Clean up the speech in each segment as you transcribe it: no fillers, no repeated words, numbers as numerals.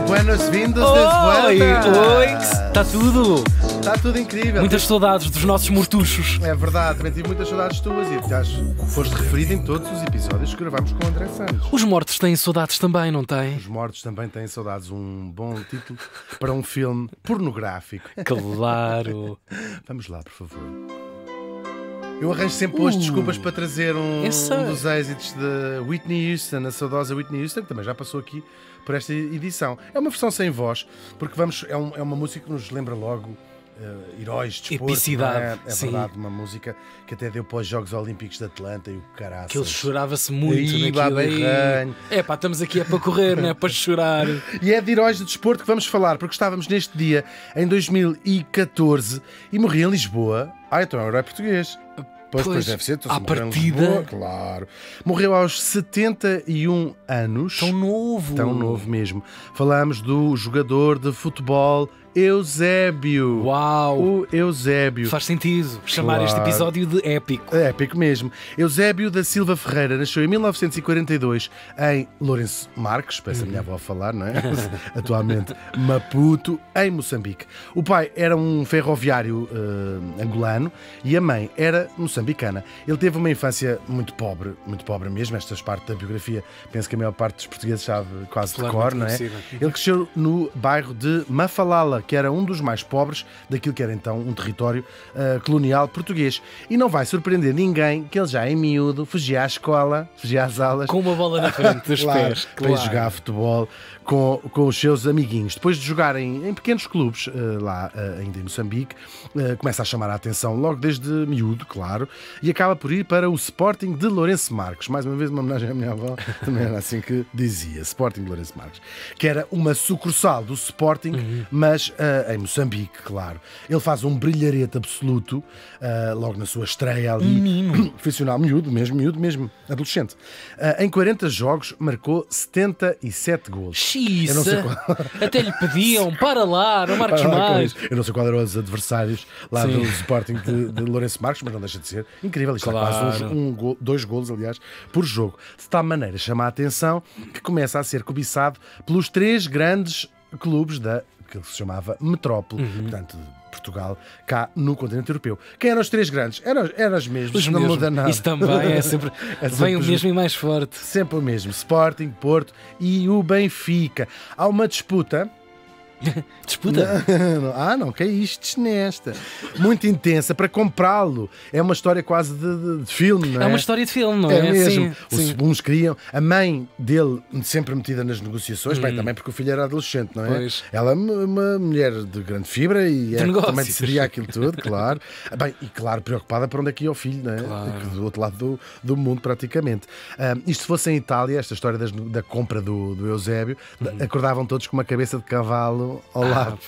Buenas-vindas Oi, de oi, está tudo. Está tudo incrível. Muitas saudades dos nossos mortuchos. É verdade, também tive muitas saudades tuas e aliás, foste referido em todos os episódios que gravámos com o André Santos. Os mortos têm saudades também, não têm? Os mortos também têm saudades, um bom título para um filme pornográfico. Claro. Vamos lá, por favor. Eu arranjo sempre hoje desculpas para trazer um dos êxitos de Whitney Houston, a saudosa Whitney Houston, que também já passou aqui por esta edição. É uma versão sem voz, porque é uma música que nos lembra logo heróis de desporto. Epicidade. É verdade, uma música que até deu para os Jogos Olímpicos de Atlanta e o caraças. Aquilo chorava-se muito Aí, naquilo aí. É pá, estamos aqui para correr, não é para chorar. E é de heróis de desporto que vamos falar, porque estávamos neste dia, em 2014, e morri em Lisboa. Então é um herói português. Pois deve ser, à partida. Lisboa, claro. Morreu aos 71 anos. Tão novo. Tão novo mesmo. Falamos do jogador de futebol Eusébio. Uau! O Eusébio. Faz sentido chamar este episódio de épico. É épico mesmo. Eusébio da Silva Ferreira nasceu em 1942 em Lourenço Marques, parece a minha avó a falar, não é? Atualmente Maputo, em Moçambique. O pai era um ferroviário angolano e a mãe era moçambicana. Ele teve uma infância muito pobre mesmo. Estas partes da biografia, penso que a maior parte dos portugueses sabe quase de cor, não é? Ele cresceu no bairro de Mafalala, que era um dos mais pobres daquilo que era então um território colonial português. E não vai surpreender ninguém que ele já em miúdo fugia à escola, fugia às aulas. Com uma bola na frente dos pés. Para ir jogar futebol com os seus amiguinhos. Depois de jogar em pequenos clubes, lá ainda em Moçambique, começa a chamar a atenção logo desde miúdo, claro, e acaba por ir para o Sporting de Lourenço Marques. Mais uma vez uma homenagem à minha avó, também era assim que dizia, Sporting de Lourenço Marques, que era uma sucursal do Sporting, mas em Moçambique, claro. Ele faz um brilharete absoluto, logo na sua estreia ali, profissional, miúdo mesmo, adolescente. Em 40 jogos marcou 77 golos. Eu não sei qual... Até lhe pediam, para lá, não marques mais. Eu não sei qual eram os adversários lá do Sporting de Lourenço Marques, mas não deixa de ser incrível. Isto é quase dois golos, aliás, por jogo. De tal maneira chama a atenção que começa a ser cobiçado pelos 3 grandes clubes que se chamava Metrópole, portanto, Portugal, cá no continente europeu. Quem eram os 3 grandes? Eram os mesmos, não muda nada. Isso também é sempre, vem o mesmo e mais forte. Sempre o mesmo, Sporting, Porto e o Benfica. Há uma disputa. Disputa? Não caíste nesta. Muito intensa para comprá-lo. É uma história quase de filme, não é? É uma história de filme, não é? É mesmo. Sim. Uns queriam. A mãe dele sempre metida nas negociações, bem, também porque o filho era adolescente, não é? Pois. Ela é uma mulher de grande fibra e também decidia aquilo tudo, claro. Bem, e claro, preocupada por onde é que ia o filho, não é? Claro. Do outro lado do mundo, praticamente. Isto se fosse em Itália, esta história da compra do Eusébio, acordavam todos com uma cabeça de cavalo ao lado.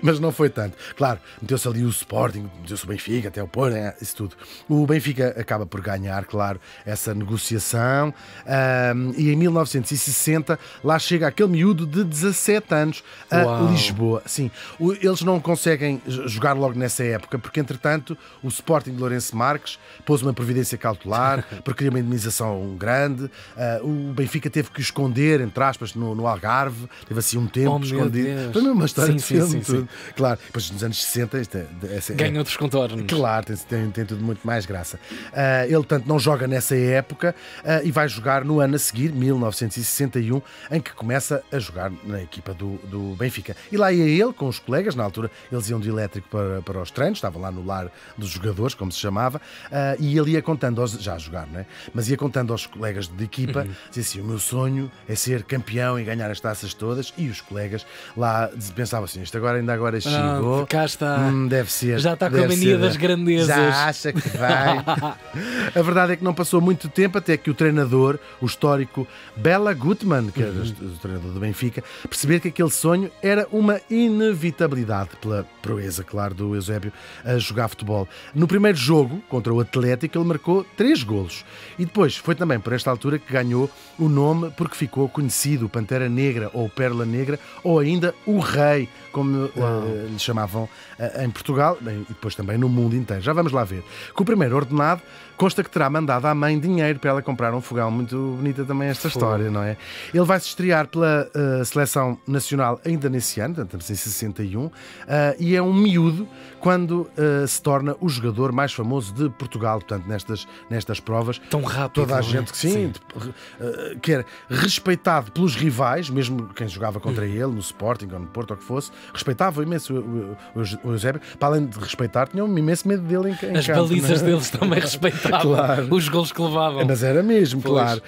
Mas não foi tanto. Claro, meteu-se ali o Sporting, meteu-se o Benfica, até o Porto, isso tudo. O Benfica acaba por ganhar, claro, essa negociação e em 1960 lá chega aquele miúdo de 17 anos a Lisboa. Sim, eles não conseguem jogar logo nessa época, porque entretanto o Sporting de Lourenço Marques pôs uma providência cautelar, porque queria uma indemnização grande. O Benfica teve que o esconder, entre aspas, no Algarve, teve assim um tempo escondido. Foi mesmo uma história de filme. Sim. Claro, depois nos anos 60 ganha outros contornos. Claro, tem tudo muito mais graça. Ele tanto não joga nessa época e vai jogar no ano a seguir, 1961, em que começa a jogar na equipa do Benfica. E lá ia ele com os colegas, na altura eles iam de elétrico para os treinos, estavam lá no lar dos jogadores, como se chamava, e ele ia contando já a jogar, não é? Mas ia contando aos colegas de equipa, dizia assim: o meu sonho é ser campeão e ganhar as taças todas, e os colegas lá pensavam assim: isto ainda agora chegou, cá está. Deve ser, já está com a mania das grandezas, já acha que vai. A verdade é que não passou muito tempo até que o treinador, o histórico Bela Gutmann, que era o treinador do Benfica, perceber que aquele sonho era uma inevitabilidade, pela proeza, claro, do Eusébio a jogar futebol. No primeiro jogo contra o Atlético ele marcou 3 golos e depois foi também por esta altura que ganhou o nome, porque ficou conhecido, Pantera Negra ou Pérola Negra, ou ainda o Rei, como lhe chamavam em Portugal e depois também no mundo inteiro. Já vamos lá ver. Com o primeiro ordenado consta que terá mandado à mãe dinheiro para ela comprar um fogão. Muito bonita também esta história, não é? Ele vai se estrear pela seleção nacional ainda nesse ano, portanto, estamos em 61, e é um miúdo quando se torna o jogador mais famoso de Portugal, portanto, nestas provas. Tão rápido. Toda a gente que sim. Que era respeitado pelos rivais, mesmo quem jogava contra ele, no Sporting ou no Porto ou o que fosse, respeitava imenso o Eusébio. Para além de respeitar, tinha um imenso medo dele em campo. As balizas deles também respeitavam, claro. Os golos que levavam. Mas era mesmo, claro.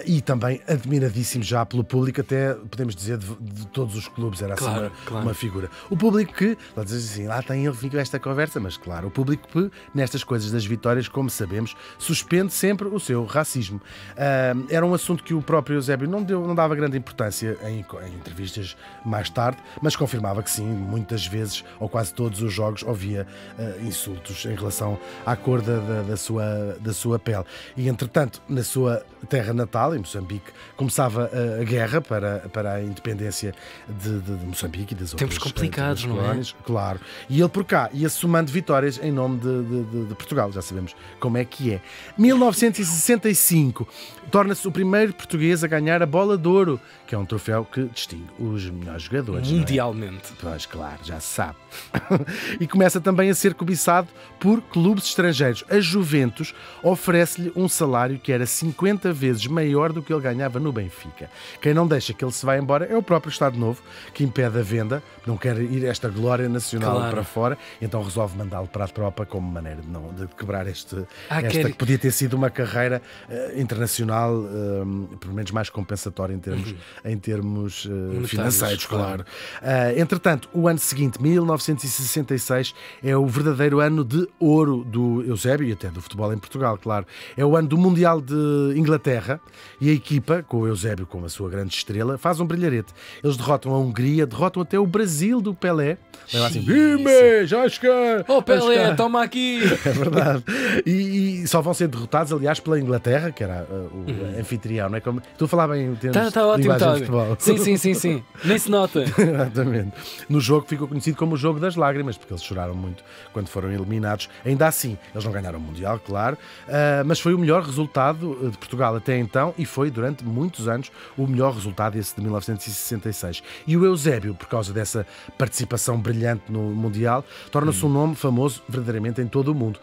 E também admiradíssimo já pelo público, até podemos dizer de todos os clubes, era assim uma figura. O público que, lá diz assim, lá tem ele com esta conversa, mas claro, o público que nestas coisas das vitórias, como sabemos, suspende sempre o seu racismo. Era um assunto que o próprio Eusébio não dava grande importância em entrevistas mais tarde, mas confirmava que sim, muitas vezes, ou quase todos os jogos, ouvia insultos em relação à cor da sua pele. E, entretanto, na sua terra natal, em Moçambique, começava a guerra para a independência de Moçambique e das outras tempos complicados, não é? Claro. E ele por cá ia somando vitórias em nome de Portugal, já sabemos como é que é. 1965 torna-se o primeiro português a ganhar a Bola de Ouro, que é um troféu que distingue os melhores jogadores. Mundialmente. Pois, claro, já se sabe. E começa também a ser cobiçado por clubes estrangeiros. A Juventus oferece-lhe um salário que era 50 vezes maior do que ele ganhava no Benfica. Quem não deixa que ele se vá embora é o próprio Estado Novo, que impede a venda, não quer ir esta glória nacional para fora, então resolve mandá-lo para a tropa como maneira de quebrar esta que podia ter sido uma carreira internacional, pelo menos mais compensatória em termos financeiros, claro. Entretanto, o ano seguinte, 1966, é o verdadeiro ano de ouro do Eusébio e até do futebol em Portugal, claro. É o ano do Mundial de Inglaterra e a equipa, com o Eusébio como a sua grande estrela, faz um brilharete. Eles derrotam a Hungria, derrotam até o Brasil do Pelé. Leva assim, Jasca! Oh Pelé, toma aqui! É verdade. E só vão ser derrotados, aliás, pela Inglaterra, que era o anfitrião, não é? Como tu falava em termos tá ótimo, de futebol. Sim. Nem se nota. Exatamente. No jogo ficou conhecido como o jogo das lágrimas, porque eles choraram muito quando foram eliminados. Ainda assim, eles não ganharam o Mundial, claro, mas foi o melhor resultado de Portugal até então e foi, durante muitos anos, o melhor resultado esse de 1966. E o Eusébio, por causa dessa participação brilhante no Mundial, torna-se um nome famoso verdadeiramente em todo o mundo.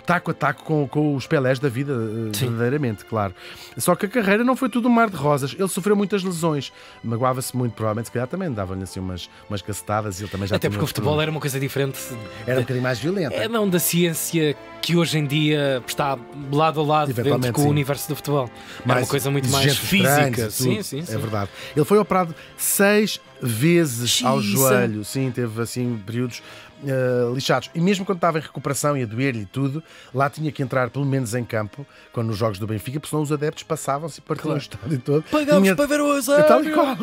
Taco a taco com os Pelés da vida, verdadeiramente, claro. Só que a carreira não foi tudo um mar de rosas. Ele sofreu muitas lesões, magoava-se muito, provavelmente, se calhar também davam-lhe assim umas cacetadas e ele também já até porque o futebol era uma coisa diferente. Era um bocadinho mais violenta. Não da ciência que hoje em dia está lado a lado dentro com o universo do futebol. Era uma coisa muito mais física. Sim. É verdade. Ele foi operado 6 vezes ao joelho. Sim, teve assim períodos lixados. E mesmo quando estava em recuperação e a doer-lhe tudo, lá tinha que entrar pelo menos em campo, quando nos jogos do Benfica, porque senão os adeptos passavam-se e partiam o estádio todo. Pagámos para ver o Eusébio! Tal e qual.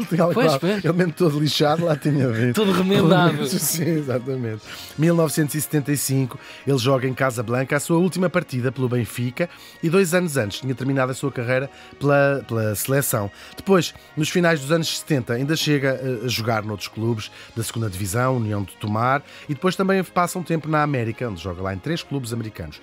Ele mesmo todo lixado, lá tinha vindo. Todo remendado. Sim, exatamente. 1975, ele joga em Casablanca a sua última partida pelo Benfica e 2 anos antes tinha terminado a sua carreira pela seleção. Depois, nos finais dos anos 70, ainda chega a jogar noutros clubes da 2ª Divisão, União de Tomar, e depois também passa um tempo na América, onde joga lá em 3 clubes americanos.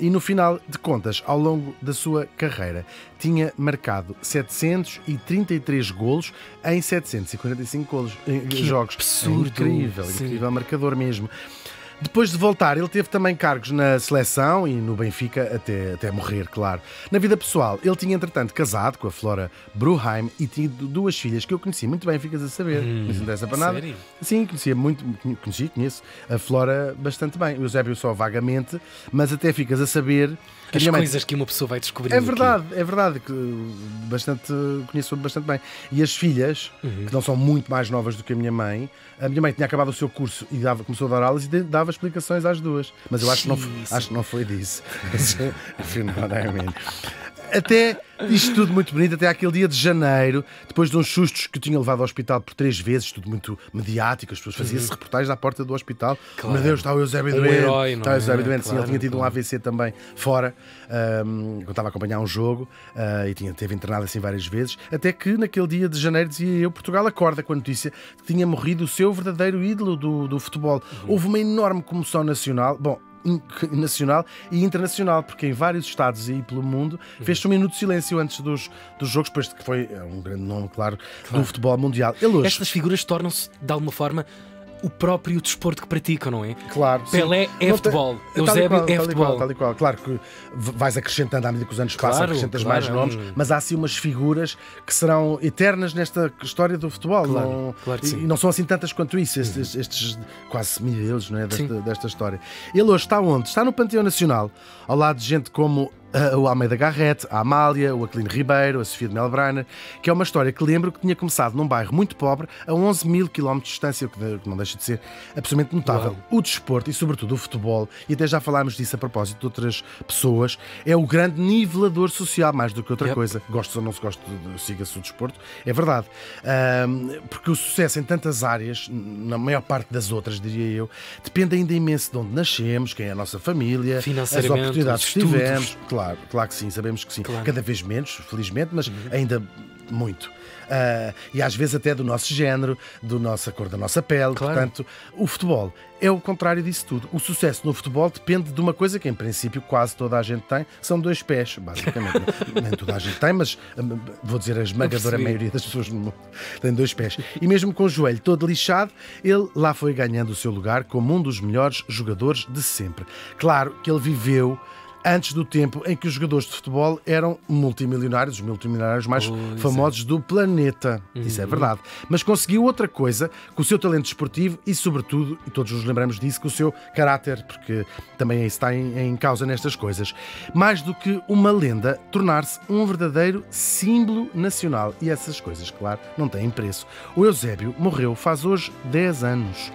E no final de contas, ao longo da sua carreira, tinha marcado 733 golos em 745 jogos. Absurdo. Incrível marcador mesmo. Depois de voltar, ele teve também cargos na seleção e no Benfica até morrer, claro. Na vida pessoal, ele tinha, entretanto, casado com a Flora Bruheim e tido 2 filhas que eu conheci muito bem, ficas a saber. Não se interessa para nada. Sério? Sim, conheço a Flora bastante bem. O Eusébio só vagamente, mas até ficas a saber que as coisas que uma pessoa vai descobrir. É verdade, que conheço bastante bem. E as filhas, que não são muito mais novas do que a minha mãe tinha acabado o seu curso e começou a dar aulas e dava explicações às 2. Mas eu acho que não foi disso. Até isto tudo muito bonito, até aquele dia de janeiro, depois de uns sustos que eu tinha levado ao hospital por 3 vezes, tudo muito mediático, as pessoas faziam-se reportagens à porta do hospital. Claro. Meu Deus, está o Eusébio doente. Herói, está o Eusébio doente. Claro, sim, ele tinha tido um AVC também fora, quando estava a acompanhar um jogo, e teve internado assim várias vezes, até que naquele dia de janeiro, dizia eu, Portugal acorda com a notícia de que tinha morrido o seu verdadeiro ídolo do futebol. Houve uma enorme comoção nacional. Bom, nacional e internacional, porque em vários estados e pelo mundo fez-se um minuto de silêncio antes dos jogos, pois que foi um grande nome, claro, do futebol mundial. Estas figuras tornam-se, de alguma forma, o próprio desporto que praticam, não é? Claro. Pelé é futebol, Eusébio é futebol. Tal e qual. Claro que vais acrescentando à medida que os anos passam, acrescentas mais nomes, mas há assim umas figuras que serão eternas nesta história do futebol. Claro que sim. E não são assim tantas quanto isso, estes quase milhares, não é? Desta história. Ele hoje está onde? Está no Panteão Nacional, ao lado de gente como o Almeida Garrett, a Amália, o Aquilino Ribeiro, a Sofia de Melbrenner, que é uma história que lembro que tinha começado num bairro muito pobre, a 11 mil quilómetros de distância, o que não deixa de ser absolutamente notável. O desporto e, sobretudo, o futebol, e até já falámos disso a propósito de outras pessoas, é o grande nivelador social, mais do que outra coisa. Gosto ou não se gosta, siga-se o desporto, é verdade. Porque o sucesso em tantas áreas, na maior parte das outras, diria eu, depende ainda imenso de onde nascemos, quem é a nossa família, as oportunidades que tivemos. Claro que sim, sabemos que sim. Claro. Cada vez menos, felizmente, mas ainda muito. E às vezes até do nosso género, da cor da nossa pele. Claro. Portanto, o futebol é o contrário disso tudo. O sucesso no futebol depende de uma coisa que, em princípio, quase toda a gente tem, são 2 pés, basicamente. Nem toda a gente tem, mas vou dizer a esmagadora maioria das pessoas no mundo tem 2 pés. E mesmo com o joelho todo lixado, ele lá foi ganhando o seu lugar como um dos melhores jogadores de sempre. Claro que ele viveu antes do tempo em que os jogadores de futebol eram multimilionários, os multimilionários mais famosos do planeta. Isso é verdade. Mas conseguiu outra coisa com o seu talento esportivo e, sobretudo, e todos nos lembramos disso, com o seu caráter, porque também está em causa nestas coisas. Mais do que uma lenda, tornar-se um verdadeiro símbolo nacional. E essas coisas, claro, não têm preço. O Eusébio morreu faz hoje 10 anos.